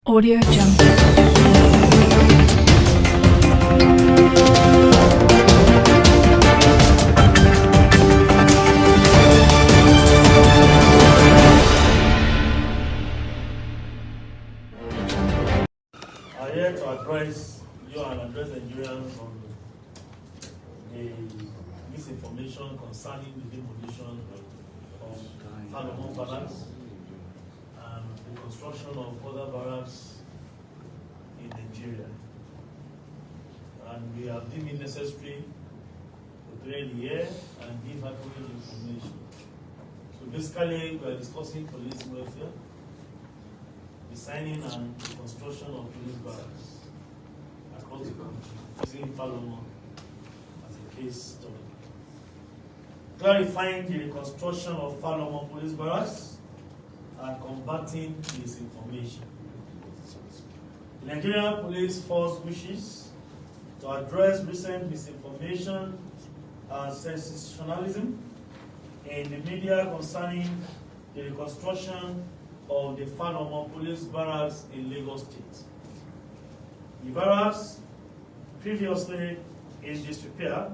Audio Jungle. I'm here to address you and address Nigerians on the misinformation concerning the demolition of Falomo Barracks and the construction of other barracks in Nigeria. And we have deemed it necessary to clear the air and give accurate information. So basically, we are discussing police welfare, designing and the construction of police barracks across the country, using Falomo as a case study. Clarifying the reconstruction of Falomo police barracks and combating misinformation. The Nigerian Police Force wishes to address recent misinformation and sensationalism in the media concerning the reconstruction of the Falomo police barracks in Lagos State. The barracks, previously in disrepair,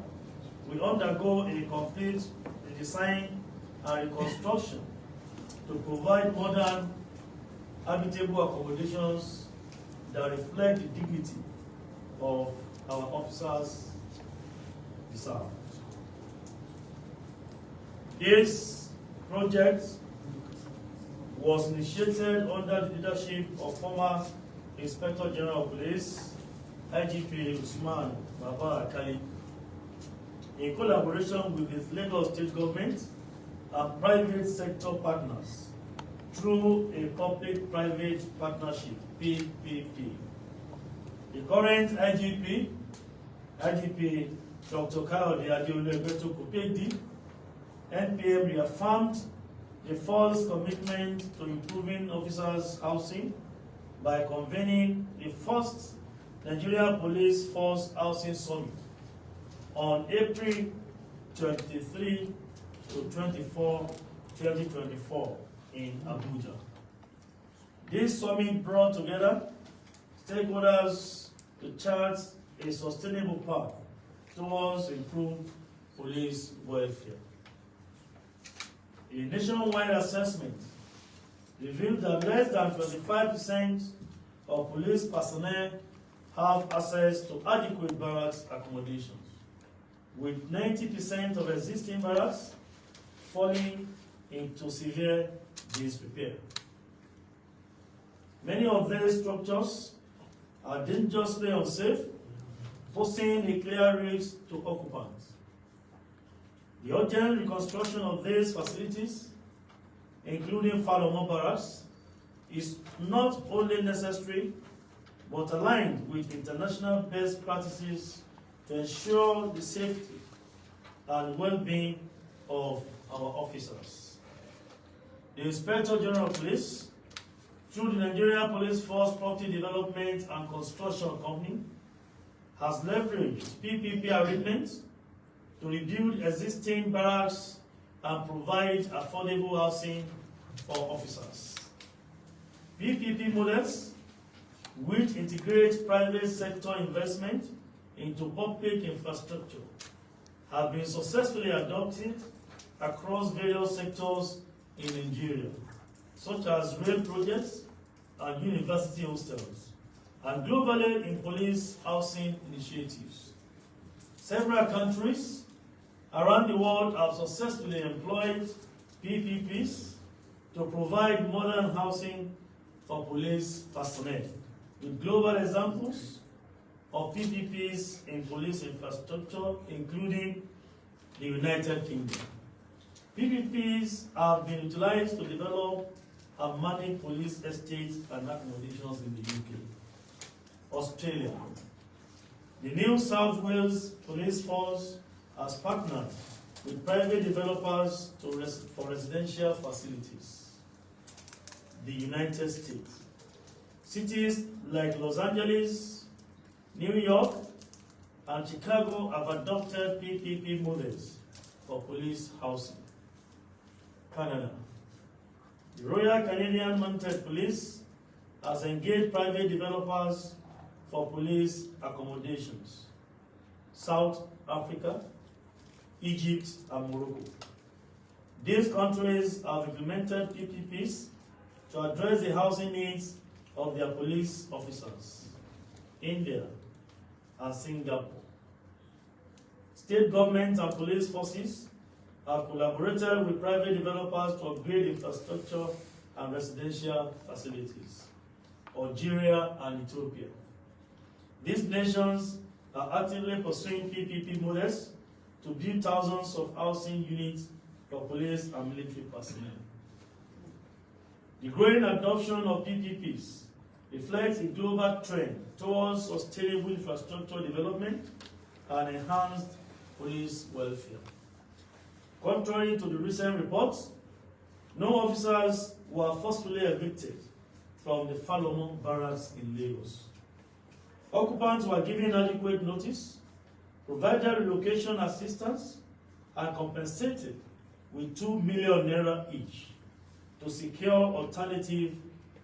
will undergo a complete redesign and reconstruction to provide modern, habitable accommodations that reflect the dignity of our officers deserve. This project was initiated under the leadership of former Inspector General of Police, IGP Usman Baba Akali, in collaboration with the Lagos State Government and private sector partners through a public-private partnership, PPP. The current IGP Dr. Kayode Adeolu Kopedi, NPM reaffirmed the force commitment to improving officers' housing by convening the first Nigeria Police Force Housing Summit on April 23 to 24, 2024 in Abuja. This summit brought together stakeholders to chart a sustainable path towards improved police welfare. A nationwide assessment revealed that less than 25% of police personnel have access to adequate barracks accommodations, with 90% of existing barracks falling into severe disrepair. Many of these structures are dangerously unsafe, posing a clear risk to occupants. The urgent reconstruction of these facilities, including Falomo Barracks, is not only necessary, but aligned with international best practices to ensure the safety and well-being of our officers. The Inspector General of Police, through the Nigerian Police Force Property Development and Construction Company, has leveraged PPP arrangements to rebuild existing barracks and provide affordable housing for officers. PPP models, which integrate private sector investment into public infrastructure, have been successfully adopted across various sectors in Nigeria, such as rail projects and university hostels, and globally in police housing initiatives. Several countries around the world have successfully employed PPPs to provide modern housing for police personnel, with global examples of PPPs in police infrastructure, including the United Kingdom. PPPs have been utilized to develop and manage police estates and accommodations in the UK. Australia. The New South Wales Police Force has partnered with private developers for residential facilities. The United States. Cities like Los Angeles, New York, and Chicago have adopted PPP models for police housing. Canada. The Royal Canadian Mounted Police has engaged private developers for police accommodations. South Africa, Egypt, and Morocco. These countries have implemented PPPs to address the housing needs of their police officers. India and Singapore. State governments and police forces have collaborated with private developers to upgrade infrastructure and residential facilities. Algeria and Ethiopia. These nations are actively pursuing PPP models to build thousands of housing units for police and military personnel. The growing adoption of PPPs reflects a global trend towards sustainable infrastructure development and enhanced police welfare. Contrary to the recent reports, no officers were forcefully evicted from the Falomo Barracks in Lagos. Occupants were given adequate notice, provided relocation assistance, and compensated with 2 million naira each to secure alternative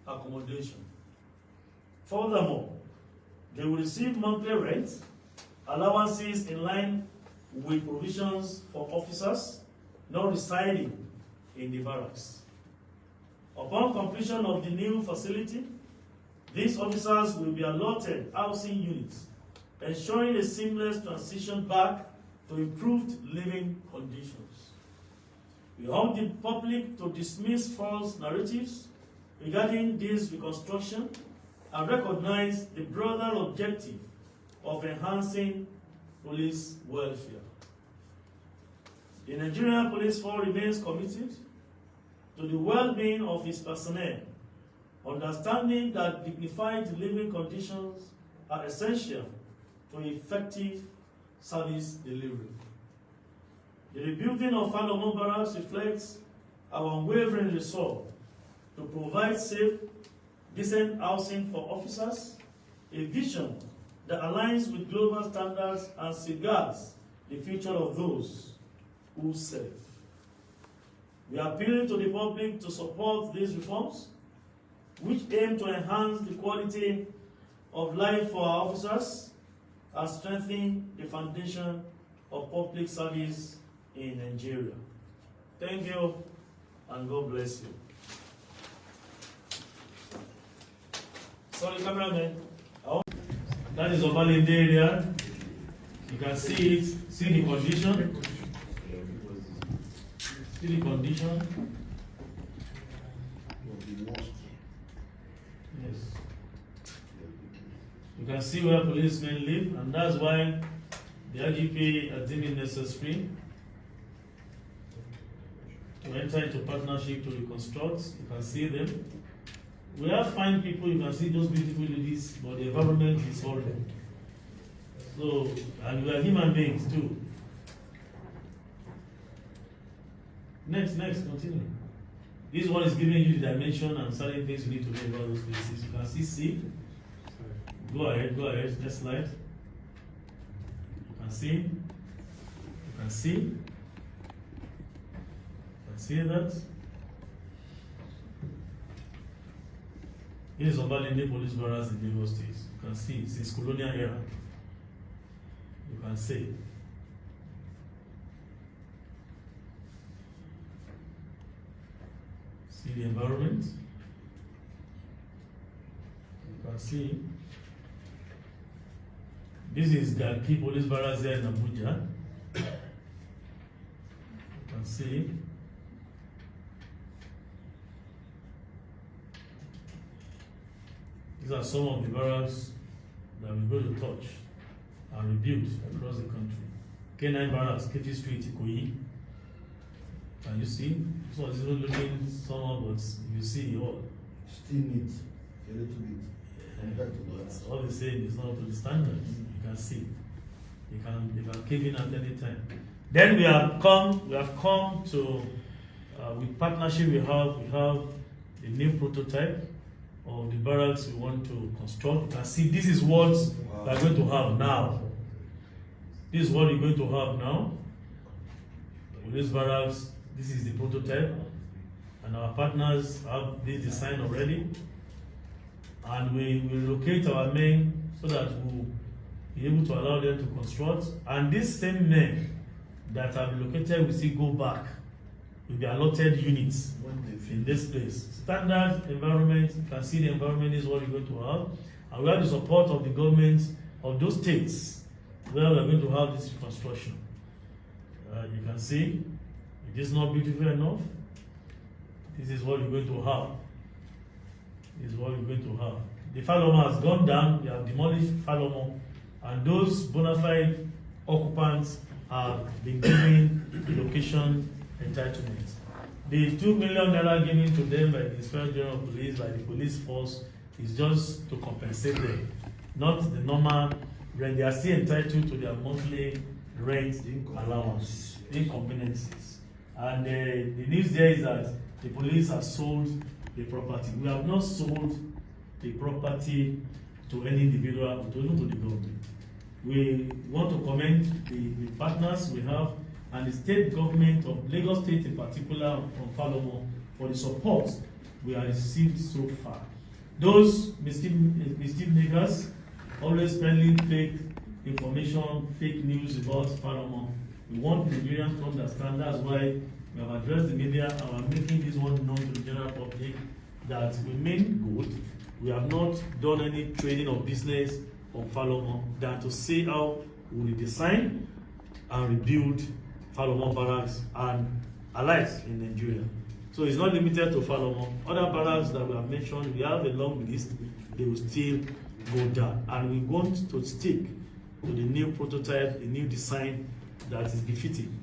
accommodation. Furthermore, they will receive monthly rent, allowances in line with provisions for officers not residing in the barracks. Upon completion of the new facility, these officers will be allotted housing units, ensuring a seamless transition back to improved living conditions. We urge the public to dismiss false narratives regarding this reconstruction and recognize the broader objective of enhancing police welfare. The Nigerian Police Force remains committed to the well-being of its personnel, understanding that dignified living conditions are essential to effective service delivery. The rebuilding of Falomo Barracks reflects our unwavering resolve to provide safe, decent housing for officers, a vision that aligns with global standards and safeguards the future of those who serve. We are appealing to the public to support these reforms, which aim to enhance the quality of life for our officers and strengthen the foundation of public service in Nigeria. Thank you, and God bless you. Sorry, cameraman. That is Obalende area. You can see it, see the condition. See the condition. Yes. You can see where policemen live, and that's why the IGP has deemed it necessary to enter into partnership to reconstruct. You can see them. We have fine people, you can see those beautiful ladies, but the environment is horrible. So, and we are human beings too. Next, continue. This one is giving you the dimension and certain things you need to know about those places. You can see C. Go ahead, next slide. You can see that. This is Obalende Police Barracks in Lagos State. You can see since colonial era. You can see. See the environment. You can see. This is the key police barracks there in Abuja. You can see. These are some of the barracks that we're going to touch and rebuild across the country. K9 Barracks, Kefi Street, Ikoyi. Can you see? This one is even looking somehow, but you see all. Still neat, a little bit. Compared to the last. All the same is not up to the standards. You can see. They can cave in at any time. Then we have come to with partnership we have the new prototype of the barracks we want to construct. You can see this is what we're going to have now. This is what we're going to have now. With this barracks, this is the prototype, and our partners have this design already. and we will locate our men so that we'll be able to allow them to construct. And these same men that have been located will still go back with the allotted units in this place. Standard environment, you can see the environment is what we're going to have. And we have the support of the government of those states where we are going to have this reconstruction. You can see, it is not beautiful enough. This is what you're going to have. This is what you're going to have. The Falomo has gone down, they have demolished Falomo, and those bona fide occupants have been given the location entitlement. The 2 million naira given to them by the Inspector General of Police, by the police force, is just to compensate them, not the normal rent. They are still entitled to their monthly rent allowance, inconveniences. And the news there is that the police has sold the property. We have not sold the property to any individual, or even to the government. We want to commend the partners we have and the state government of Lagos State in particular from Falomo for the support we have received so far. Those mischief makers always spreading fake information, fake news about Falomo. We want Nigerians to understand. That's why we have addressed the media and we are making this one known to the general public that we mean good. We have not done any trading or business on Falomo than to see how we design and rebuild Falomo Barracks and allies in Nigeria. So it's not limited to Falomo. Other barracks that we have mentioned, we have a long list, they will still go down. And we want to stick to the new prototype, the new design that is befitting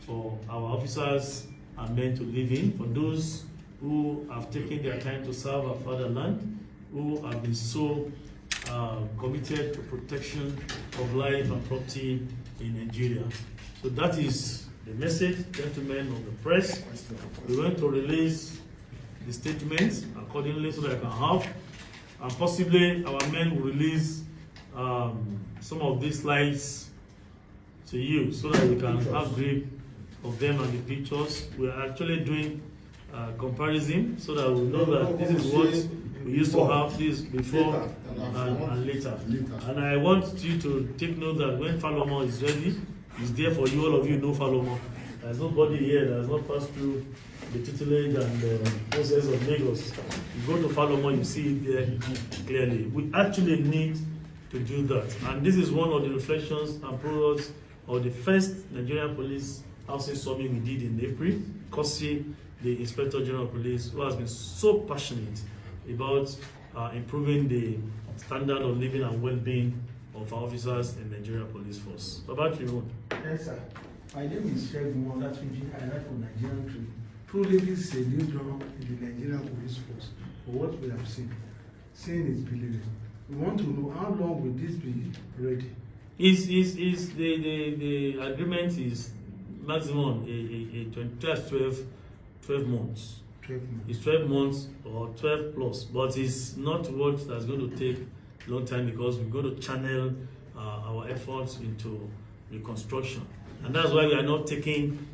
for our officers and men to live in, for those who have taken their time to serve our fatherland, who have been so committed to protection of life and property in Nigeria. So that is the message, gentlemen of the press. We want to release the statements accordingly so that I can have, and possibly our men will release some of these slides to you so that we can have grip of them and the pictures. We are actually doing comparison so that we know that this is what we used to have this before and later. And I want you to take note that when Falomo is ready, it's there for you. All of you know Falomo. There's nobody here that has not passed through the tutelage and the process of Lagos. You go to Falomo, you see it there clearly. We actually need to do that. And this is one of the reflections and products of the first Nigerian Police Housing Summit we did in April, courtesy the Inspector General of Police, who has been so passionate about improving the standard of living and well-being of our officers in the Nigerian Police Force. About you. Yes, sir. My name is Shegun Olatunji. I write for Nigerian Trade. Truly, this is a new drama in the Nigerian Police Force. For what we have seen, seeing is believing. We want to know how long will this be ready? The agreement is maximum 12 months. 12 months. It's 12 months or 12 plus, but it's not what that's going to take a long time because we're going to channel our efforts into reconstruction. And that's why we are not taking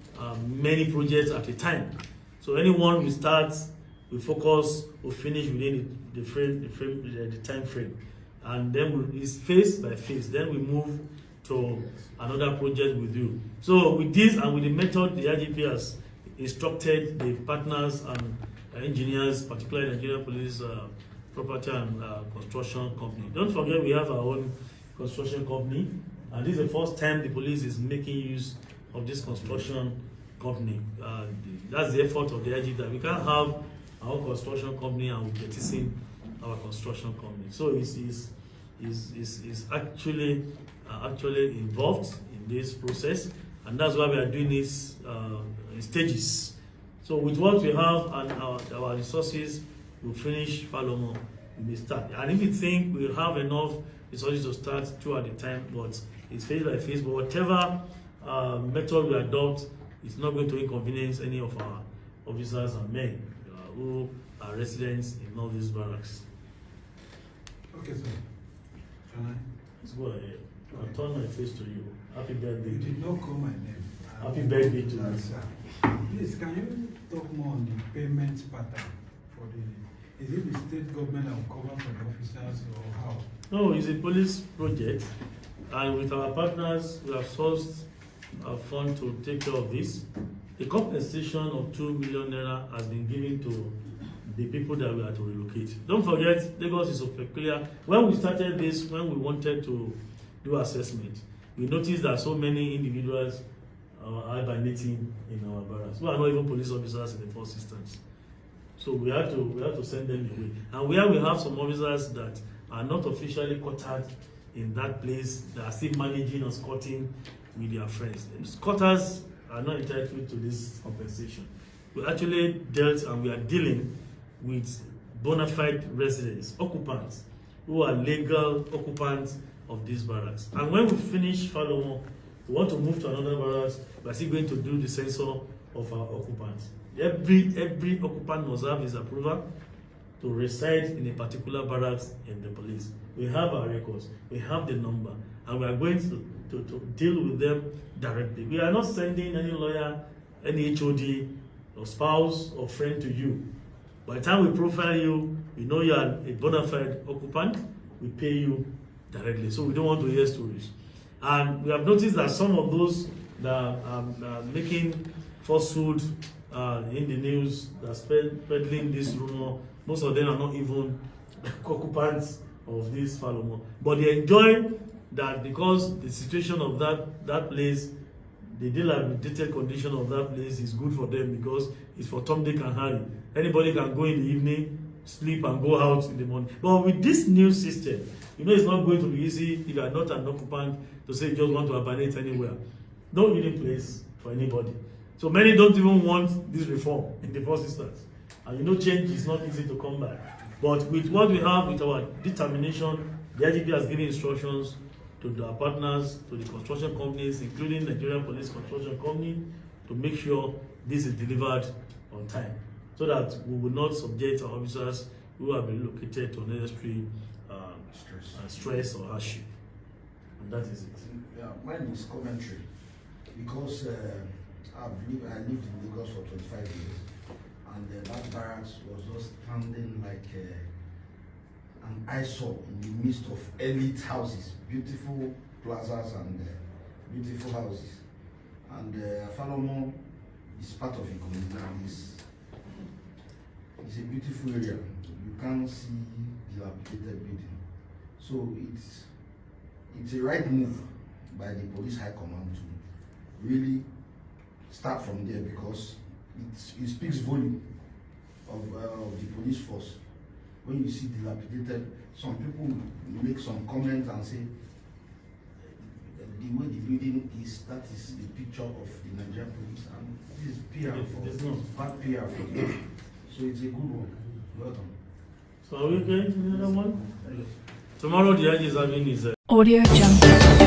many projects at a time. So anyone we start, we focus, we finish within the time frame. And then it's phase by phase. Then we move to another project with you. So with this and with the method the IGP has instructed the partners and engineers, particularly Nigerian Police Property and Construction Company. Don't forget we have our own construction company, and this is the first time the police is making use of this construction company. That's the effort of the IGP, that we can't have our own construction company and we're getting our construction company. So it's actually involved in this process, and that's why we are doing this in stages. So with what we have and our resources, we'll finish Falomo, we may start. And if you think we have enough resources to start two at a time, but it's phase by phase, but whatever method we adopt, it's not going to inconvenience any of our officers and men who are residents in all these barracks. Okay, sir. Can I? Let's go ahead. I'll turn my face to you. Happy birthday. You did not call my name. Happy birthday to you. Sir. Please, can you talk more on the payment pattern for the Is it the state government that will cover for the officers or how? No, it's a police project, and with our partners, we have sourced a fund to take care of this. A compensation of 2 million naira has been given to the people that we are to relocate. Don't forget, Lagos is so peculiar. When we started this, when we wanted to do assessment, we noticed that so many individuals are hibernating in our barracks. We are not even police officers in the first instance. So we have to send them away. And where we have some officers that are not officially quartered in that place, that are still managing and squatting with their friends. And squatters are not entitled to this compensation. We actually dealt and we are dealing with bona fide residents, occupants, who are legal occupants of these barracks. And when we finish Falomo, we want to move to another barracks, we are still going to do the censor of our occupants. Every occupant must have his approval to reside in a particular barracks in the police. We have our records, we have the number, and we are going to deal with them directly. We are not sending any lawyer, any HOD, or spouse, or friend to you. By the time we profile you, we know you are a bona fide occupant, we pay you directly. So we don't want to hear stories. And we have noticed that some of those that are making falsehood in the news, that peddling this rumor, most of them are not even occupants of this Falomo. But they enjoy that because the situation of that place, the dilapidated condition of that place is good for them because it's for Tom, Dick, and Harry. Anybody can go in the evening, sleep, and go out in the morning. But with this new system, you know it's not going to be easy if you are not an occupant to say you just want to hibernate anywhere. No hidden place for anybody. So many don't even want this reform in the first instance. And you know change is not easy to come by. But with what we have, with our determination, the IGP has given instructions to our partners, to the construction companies, including Nigerian Police Construction Company, to make sure this is delivered on time, so that we will not subject our officers who have been relocated to unnecessary stress or hardship. And that is it. Yeah, mine is commentary because I lived in Lagos for 25 years, and that barracks was just standing like an eyesore in the midst of elite houses, beautiful plazas and beautiful houses. And Falomo is part of a community now. It's a beautiful area. You can't see dilapidated building. So it's a right move by the police high command to really start from there, because it speaks volume of the police force. When you see dilapidated, some people make some comments and say the way the building is, that is the picture of the Nigerian police, and this is PR bad PR for them. So it's a good one. Welcome. So are we going to the other one? Tomorrow the IG is having his Audio Jungle.